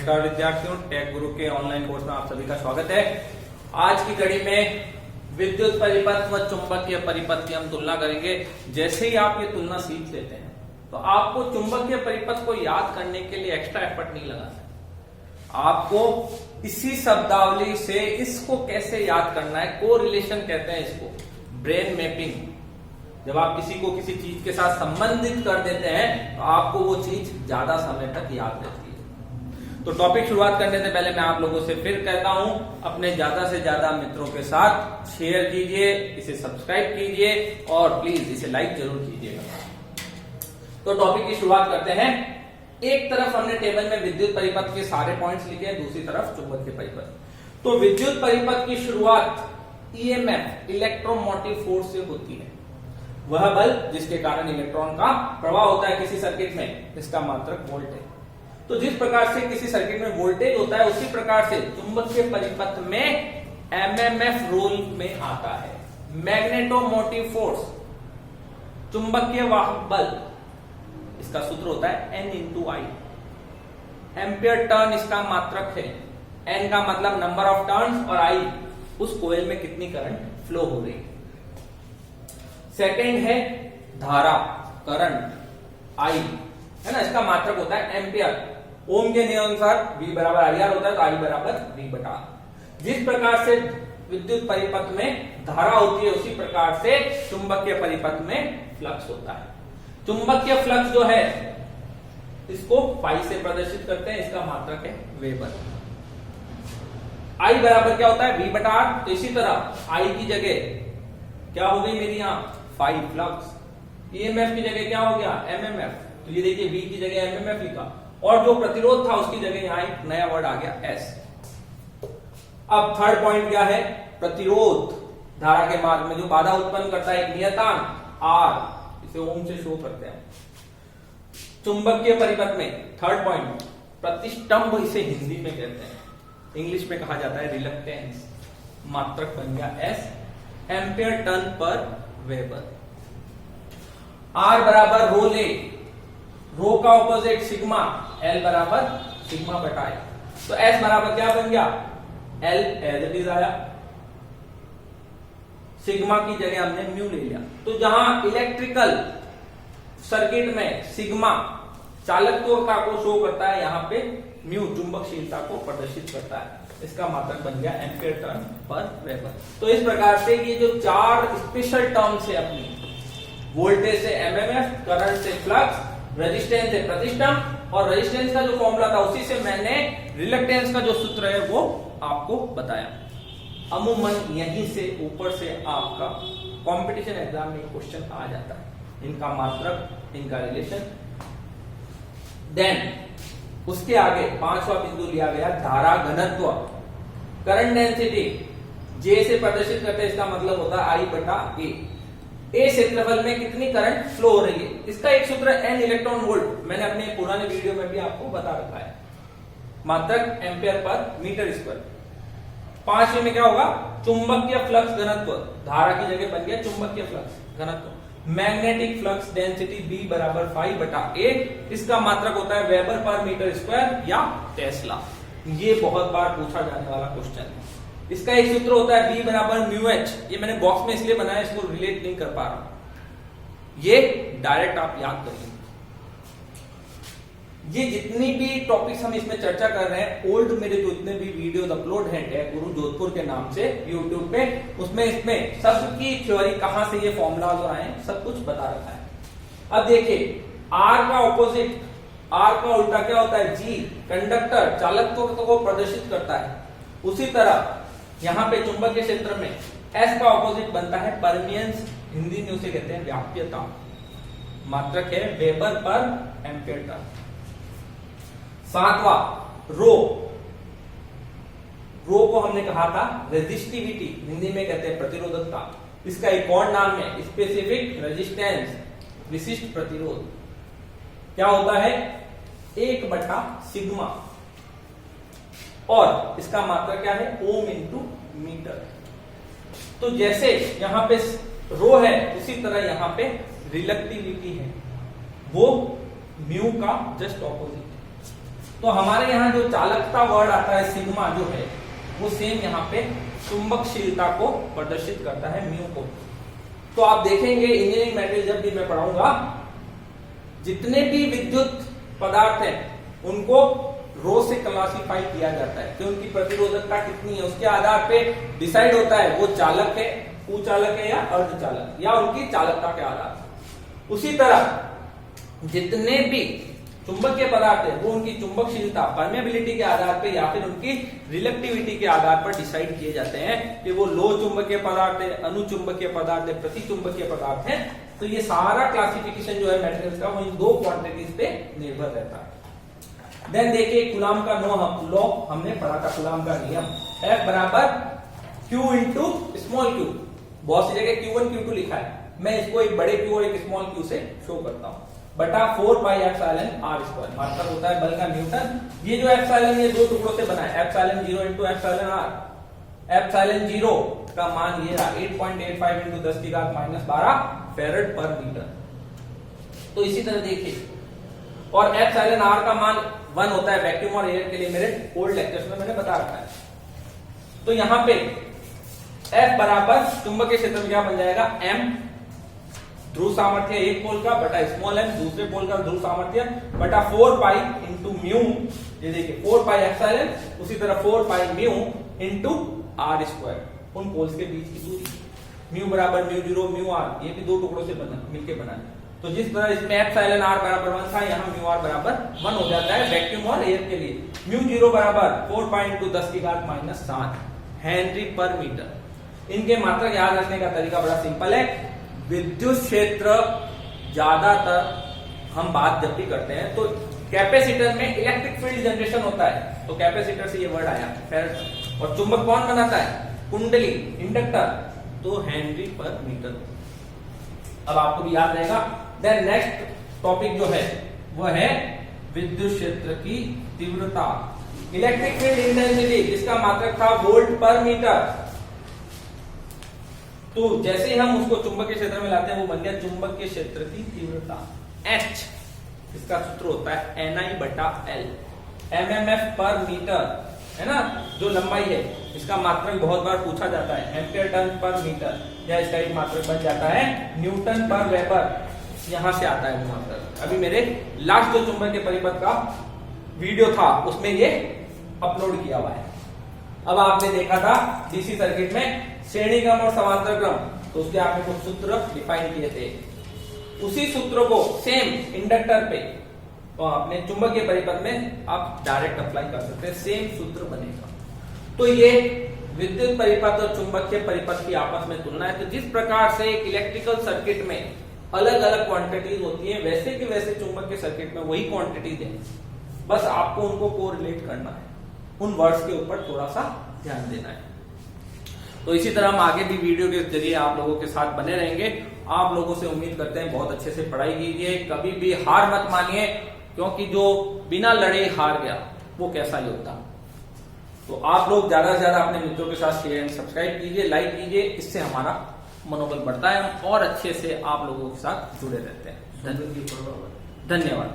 नमस्कार विद्यार्थियों, टेक गुरु के ऑनलाइन कोर्स में आप सभी का स्वागत है। आज की कड़ी में विद्युत परिपथ व चुंबकीय परिपथ की हम तुलना करेंगे। जैसे ही आप ये तुलना सीख लेते हैं तो आपको चुंबकीय परिपथ को याद करने के लिए एक्स्ट्रा एफर्ट नहीं लगाना। आपको इसी शब्दावली से इसको कैसे याद करना है, कोरिलेशन कहते हैं इसको, ब्रेन मैपिंग। जब आप किसी को किसी चीज के साथ संबंधित कर देते हैं तो आपको वो चीज ज्यादा समय तक याद रहती है। तो टॉपिक शुरुआत करने से पहले मैं आप लोगों से फिर कहता हूं, अपने ज्यादा से ज्यादा मित्रों के साथ शेयर कीजिए, इसे सब्सक्राइब कीजिए और प्लीज इसे लाइक जरूर कीजिएगा। तो टॉपिक की शुरुआत करते हैं। एक तरफ हमने टेबल में विद्युत परिपथ के सारे पॉइंट्स लिखे हैं, दूसरी तरफ चुंबकीय परिपथ। तो विद्युत परिपथ की शुरुआत ईएमएफ, इलेक्ट्रोमोटिव फोर्स से होती है। वह बल जिसके कारण इलेक्ट्रॉन का प्रवाह होता है किसी सर्किट में, इसका मात्रक वोल्ट है। तो जिस प्रकार से किसी सर्किट में वोल्टेज होता है उसी प्रकार से चुंबकीय परिपथ में एमएमएफ रोल में आता है, मैग्नेटोमोटिव फोर्स, चुंबकीय वाहक बल। इसका सूत्र होता है N × I। एम्पियर टर्न इसका मात्रक है। N का मतलब नंबर ऑफ टर्न्स और I उस कोयल में कितनी करंट फ्लो हो रही है। सेकेंड है धारा, करंट, I है ना, इसका मात्रक होता है एम्पियर। ओम के नियम अनुसार V बराबर IR होता है तो I बराबर V बटा। जिस प्रकार से विद्युत परिपथ में धारा होती है उसी प्रकार से चुंबकीय परिपथ में फ्लक्स होता है। चुंबकीय फ्लक्स जो है इसको पाई से प्रदर्शित करते हैं, इसका मात्रक है वेबर। I बराबर क्या होता है V बटा R। तो इसी तरह I की जगह क्या हो गई मेरी यहाँ फाई फ्लक्स, ईएमएफ की जगह क्या हो गया एमएमएफ। तो ये देखिए V की जगह एमएमएफ लिखा और जो प्रतिरोध था उसकी जगह यहाँ एक नया वर्ड आ गया S। अब थर्ड पॉइंट क्या है, प्रतिरोध, धारा के मार्ग में जो बाधा उत्पन्न करता है एक नियतांक R, इसे ओम से शो करते हैं। चुंबकीय परिपथ में थर्ड पॉइंट प्रतिष्ठंभ, इसे हिंदी में कहते हैं, इंग्लिश में कहा जाता है रिलक्टेंस, मात्रक बन गया S, एम्पियर टर्न पर वेबर। R बराबर रो ले, रो का ऑपोजिट सिग्मा, L बराबर सिग्मा बटा I। तो S बराबर क्या बन गया L एज इट इज आया, सिग्मा की जगह हमने म्यू ले लिया। तो जहां इलेक्ट्रिकल सर्किट में सिग्मा चालकत्वता को शो करता है, यहां पे म्यू चुंबकशीलता को प्रदर्शित करता है, इसका मात्रक बन गया एम्पियर टर्न पर वेबर। तो इस प्रकार से ये जो चार स्पेशल टर्म्स है अपनी, वोल्टेज से एमएमएफ, करंट से फ्लक्स, रेजिस्टेंस से प्रतिष्ठंभ और रेजिस्टेंस का जो फॉर्मूला था उसी से मैंने रिलक्टेंस का जो सूत्र है वो आपको बताया। अमूमन यहीं से ऊपर से आपका कंपटीशन एग्जाम में क्वेश्चन आ जाता है, इनका मात्रक, इनका रिलेशन। देन उसके आगे पांचवा बिंदु लिया गया धारा घनत्व, करंट डेंसिटी J से प्रदर्शित करते हैं, इसका मतलब होता है I बटा A। A क्षेत्रफल में कितनी करंट फ्लो हो रही है, इसका एक सूत्र N इलेक्ट्रॉन वोल्ट, मैंने अपने पुराने वीडियो में भी आपको बता रखा है, मात्रक एम्पियर पर मीटर स्क्वायर। पांचवे में क्या होगा, चुंबकीय फ्लक्स घनत्व, धारा की जगह बन गया चुंबकीय फ्लक्स घनत्व, मैग्नेटिक फ्लक्स डेंसिटी B बराबर फाई बटा A, इसका मात्रक होता है वेबर पर मीटर स्क्वायर या टेस्ला। ये बहुत बार पूछा जाने वाला क्वेश्चन है। इसका एक सूत्र होता है B बराबर म्यू H, ये मैंने बॉक्स में इसलिए बनाया, इसको रिलेट नहीं कर पा रहा, ये डायरेक्ट आप याद करिए। ये जितनी भी टॉपिक्स हम इसमें चर्चा कर रहे हैं, ओल्ड मेरे जो इतने भी वीडियोस अपलोड हैं टेक गुरु जोधपुर के नाम से यूट्यूब पे, उसमें इसमें सबकी थ्योरी, कहां से ये फॉर्मूलाज आए, सब कुछ बता रखा है। अब देखिए R का ऑपोजिट, R का उल्टा क्या होता है G, कंडक्टर, चालकत्व को प्रदर्शित करता है। उसी तरह यहां पे चुंबकीय क्षेत्र में S का ऑपोजिट बनता है परमियंस, हिंदी में उसे कहते हैं व्याप्यता, मात्रक है वेबर पर एम्पियर टर्न। सातवां रो, रो को हमने कहा था रेजिस्टिविटी, हिंदी में कहते हैं प्रतिरोधकता, इसका एक और नाम है स्पेसिफिक रेजिस्टेंस, विशिष्ट प्रतिरोध। क्या होता है 1 बटा सिग्मा और इसका मात्रा क्या है ओम इंटू मीटर। तो जैसे यहां पे रो है उसी तरह यहां पे रिलक्टिविटी है, वो म्यू का जस्ट ऑपोजिट है। तो हमारे यहाँ जो चालकता वर्ड आता है सिग्मा जो है वो सेम यहाँ पे चुंबकशीलता को प्रदर्शित करता है म्यू को। तो आप देखेंगे इंजीनियरिंग मैटेरियल जब भी मैं पढ़ाऊंगा, जितने भी विद्युत पदार्थ हैं उनको रो से क्लासिफाई किया जाता है कि उनकी प्रतिरोधकता कितनी है, उसके आधार पे डिसाइड होता है वो चालक है, कुचालक है या अर्धचालक, या उनकी चालकता के आधार। उसी तरह जितने भी चुंबकीय पदार्थ है वो उनकी चुंबकशीलता परमेबिलिटी के आधार पे या फिर उनकी रिलेक्टिविटी के आधार पर डिसाइड किए जाते हैं कि वो लो चुंबकीय पदार्थ है, अनुचुंबकीय पदार्थ है, प्रतिचुंबकीय पदार्थ है। तो ये सारा क्लासिफिकेशन जो है मैटेरियल्स का वो इन दो क्वांटिटीज पे निर्भर रहता है। देन देखिए कुलाम का लॉ हमने पढ़ा था, कुलाम का नियम F बराबर Q इंटू स्मॉल q। बहुत सी जगह Q1 Q2 लिखा है, मैं इसको एक बड़े Q और एक स्मॉल q से शो करता हूं, बटा 4 पाई एप्सिलॉन r स्क्वायर। मतलब होता है बल का न्यूटन। ये जो एप्सिलॉन ये दो टुकड़ों से बना है, epsilon 0 into epsilon r। Epsilon 0 का मान ये रहा 8.85 इंटू 10 की घात -12 फेरेड पर मीटर। तो इसी तरह देखिए, और एप्सिलॉन r का मान 1 होता है वैक्यूम और एयर के लिए, मेरे ओल्ड लेक्चर्स में मैंने बता रखा है। तो यहां पे F बराबर चुंबकीय क्षेत्र में क्या बन जाएगा, m ध्रुव सामर्थ्य एक पोल का बटा स्मॉल m दूसरे पोल का ध्रुव सामर्थ्य बटा 4 पाई इंटू म्यू। ये देखिए 4 पाई एप्सिलॉन, उसी तरह 4 पाई म्यू इंटू r स्क्वायर, उन पोल्स के बीच की दूरी। म्यू बराबर म्यू 0 म्यू r, ये भी दो टुकड़ों से मिलके बना है। तो जिस तरह इसमें एप्सिलॉन r बराबर 1 था, यहाँ म्यू r बराबर 1 हो जाता है वैक्यूम और एयर के लिए। म्यू 0 बराबर 4 पाई इंटू 10 की घात -7 हेनरी पर मीटर। इनके मात्रक याद रखने का तरीका बड़ा सिंपल है। विद्युत क्षेत्र ज्यादातर हम बात जब भी करते हैं तो कैपेसिटर में इलेक्ट्रिक फील्ड जनरेशन होता है, तो कैपेसिटर से ये वर्ड आया फेरेड। और चुंबक कौन बनाता है, कुंडली, इंडक्टर, तो हेनरी पर मीटर। अब आपको भी याद रहेगा। देन नेक्स्ट टॉपिक जो है वो है विद्युत क्षेत्र की तीव्रता, इलेक्ट्रिक फील्ड इंटेंसिटी, जिसका मात्रक था वोल्ट पर मीटर। तो जैसे ही हम उसको चुंबकीय क्षेत्र में लाते हैं वो बन गया चुंबकीय क्षेत्र की तीव्रता H। इसका सूत्र होता है NI बटा L, MMF पर मीटर, है ना। जो लंबाई है इसका मात्रक बहुत बार पूछा जाता है एम्पियर टर्न पर मीटर, या इसका एक मात्रक बन जाता है न्यूटन पर वेबर, यहां से आता है वो मात्रक। अभी मेरे लास्ट जो चुंबकीय परिपथ का वीडियो था उसमें ये अपलोड किया हुआ है। अब आपने देखा था डीसी सर्किट में श्रेणी क्रम और समांतर क्रम, तो उसके आपने कुछ सूत्र डिफाइन किए थे। उसी सूत्रों को सेम इंडक्टर पे तो आपने चुंबकीय परिपथ में आप डायरेक्ट अप्लाई कर सकते हैं, सेम सूत्र बनेगा। तो ये विद्युत परिपथ और चुंबकीय परिपथ की आपस में तुलना है। तो जिस प्रकार से एक इलेक्ट्रिकल सर्किट में अलग अलग क्वांटिटीज होती है, वैसे कि वैसे चुंबकीय सर्किट में वही क्वांटिटीज है, बस आपको उनको कोरिलेट करना है, उन वर्ड्स के ऊपर थोड़ा सा ध्यान देना है। तो इसी तरह हम आगे भी वीडियो के जरिए आप लोगों के साथ बने रहेंगे। आप लोगों से उम्मीद करते हैं बहुत अच्छे से पढ़ाई कीजिए, कभी भी हार मत मानिए, क्योंकि जो बिना लड़े हार गया वो कैसा ही होता। तो आप लोग ज्यादा से ज्यादा अपने मित्रों के साथ शेयर एंड सब्सक्राइब कीजिए, लाइक कीजिए, इससे हमारा मनोबल बढ़ता है, हम और अच्छे से आप लोगों के साथ जुड़े रहते हैं। धन्यवाद।